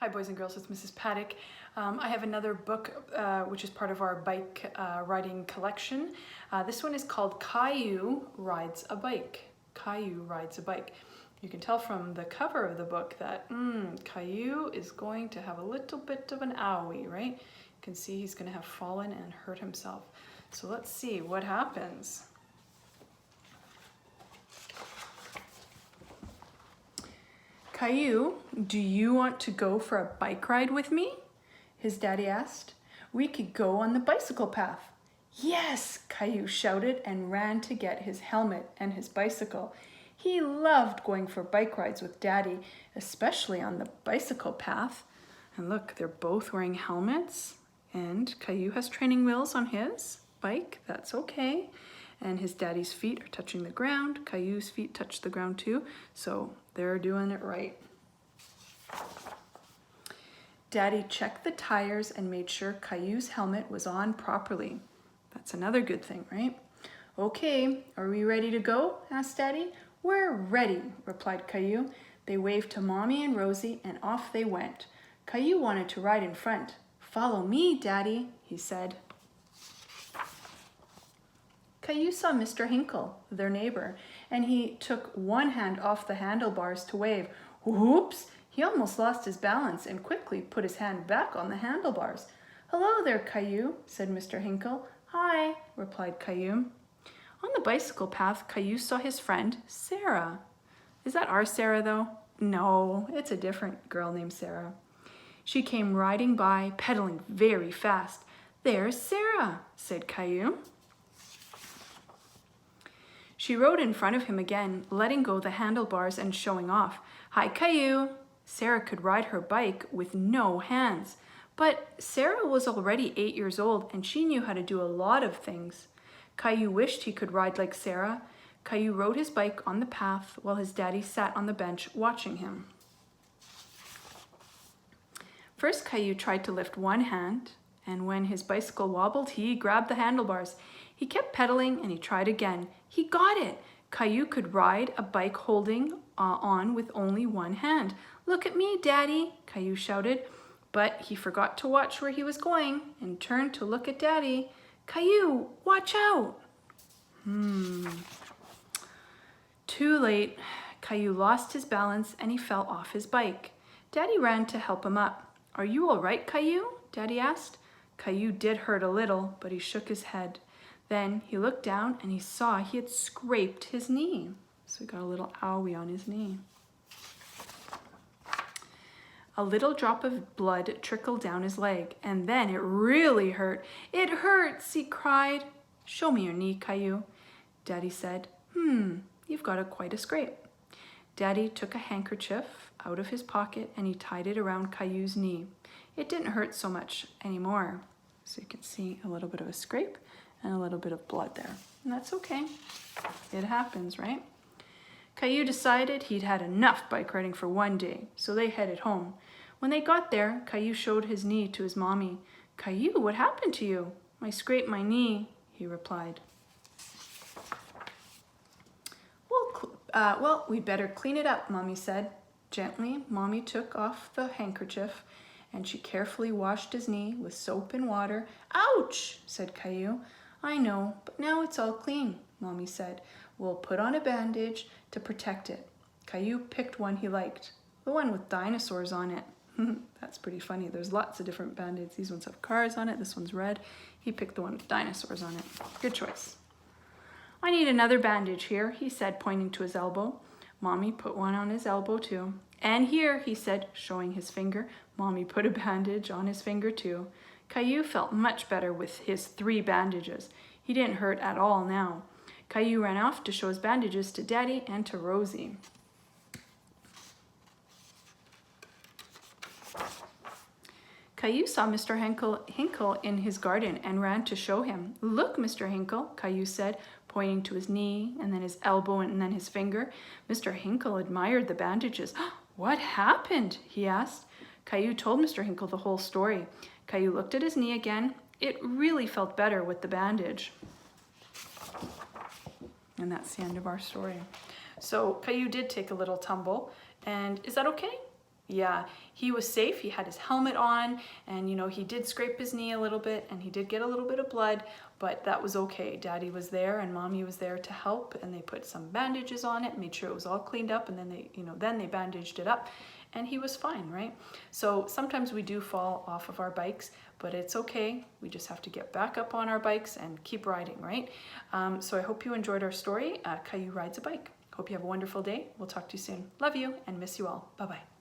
Hi boys and girls, it's Mrs. Paddock. I have another book which is part of our bike riding collection. This one is called Caillou Rides a Bike. Caillou Rides a Bike. You can tell from the cover of the book that Caillou is going to have a little bit of an owie, right? You can see he's going to have fallen and hurt himself. So let's see what happens. Caillou, do you want to go for a bike ride with me? His daddy asked. We could go on the bicycle path. Yes, Caillou shouted and ran to get his helmet and his bicycle. He loved going for bike rides with Daddy, especially on the bicycle path. And look, they're both wearing helmets, and Caillou has training wheels on his bike. That's okay. And his daddy's feet are touching the ground. Caillou's feet touch the ground too, so they're doing it right. Daddy checked the tires and made sure Caillou's helmet was on properly. That's another good thing, right? Okay, are we ready to go? Asked Daddy. We're ready, replied Caillou. They waved to Mommy and Rosie and off they went. Caillou wanted to ride in front. Follow me, Daddy, he said. Caillou saw Mr. Hinkle, their neighbor, and he took one hand off the handlebars to wave. Whoops! He almost lost his balance and quickly put his hand back on the handlebars. Hello there, Caillou, said Mr. Hinkle. Hi, replied Caillou. On the bicycle path, Caillou saw his friend, Sarah. Is that our Sarah, though? No, it's a different girl named Sarah. She came riding by, pedaling very fast. There's Sarah, said Caillou. She rode in front of him again, letting go the handlebars and showing off. Hi, Caillou. Sarah could ride her bike with no hands. But Sarah was already 8 years old and she knew how to do a lot of things. Caillou wished he could ride like Sarah. Caillou rode his bike on the path while his daddy sat on the bench watching him. First, Caillou tried to lift one hand, and when his bicycle wobbled, he grabbed the handlebars. He kept pedaling and he tried again. He got it. Caillou could ride a bike holding on with only one hand. Look at me, Daddy, Caillou shouted. But he forgot to watch where he was going and turned to look at Daddy. Caillou, watch out. Too late. Caillou lost his balance and he fell off his bike. Daddy ran to help him up. Are you all right, Caillou? Daddy asked. Caillou did hurt a little, but he shook his head. Then he looked down and he saw he had scraped his knee. So he got a little owie on his knee. A little drop of blood trickled down his leg, and then it really hurt. It hurts, he cried. Show me your knee, Caillou. Daddy said, you've got quite a scrape. Daddy took a handkerchief out of his pocket and he tied it around Caillou's knee. It didn't hurt so much anymore. So you can see a little bit of a scrape and a little bit of blood there. And that's okay. It happens, right? Caillou decided he'd had enough bike riding for one day, so they headed home. When they got there, Caillou showed his knee to his mommy. Caillou, what happened to you? I scraped my knee, he replied. Well, we'd better clean it up, Mommy said. Gently, Mommy took off the handkerchief and she carefully washed his knee with soap and water. Ouch, said Caillou. I know, but now it's all clean, Mommy said. We'll put on a bandage to protect it. Caillou picked one he liked, the one with dinosaurs on it. That's pretty funny. There's lots of different band-aids. These ones have cars on it. This one's red. He picked the one with dinosaurs on it. Good choice. I need another bandage here, he said, pointing to his elbow. Mommy put one on his elbow too. And here, he said, showing his finger. Mommy put a bandage on his finger too. Caillou felt much better with his 3 bandages. He didn't hurt at all now. Caillou ran off to show his bandages to Daddy and to Rosie. Caillou saw Mr. Hinkle in his garden and ran to show him. Look, Mr. Hinkle, Caillou said, pointing to his knee and then his elbow and then his finger. Mr. Hinkle admired the bandages. What happened? He asked. Caillou told Mr. Hinkle the whole story. Caillou looked at his knee again. It really felt better with the bandage. And that's the end of our story. So Caillou did take a little tumble, and is that okay? Yeah, he was safe. He had his helmet on, and you know, he did scrape his knee a little bit, and he did get a little bit of blood, but that was okay. Daddy was there and Mommy was there to help, and they put some bandages on it, made sure it was all cleaned up, and then they bandaged it up, and he was fine, right? So sometimes we do fall off of our bikes, but it's okay. We just have to get back up on our bikes and keep riding, right? So I hope you enjoyed our story. Caillou rides a bike. Hope you have a wonderful day. We'll talk to you soon. Love you and miss you all. Bye-bye.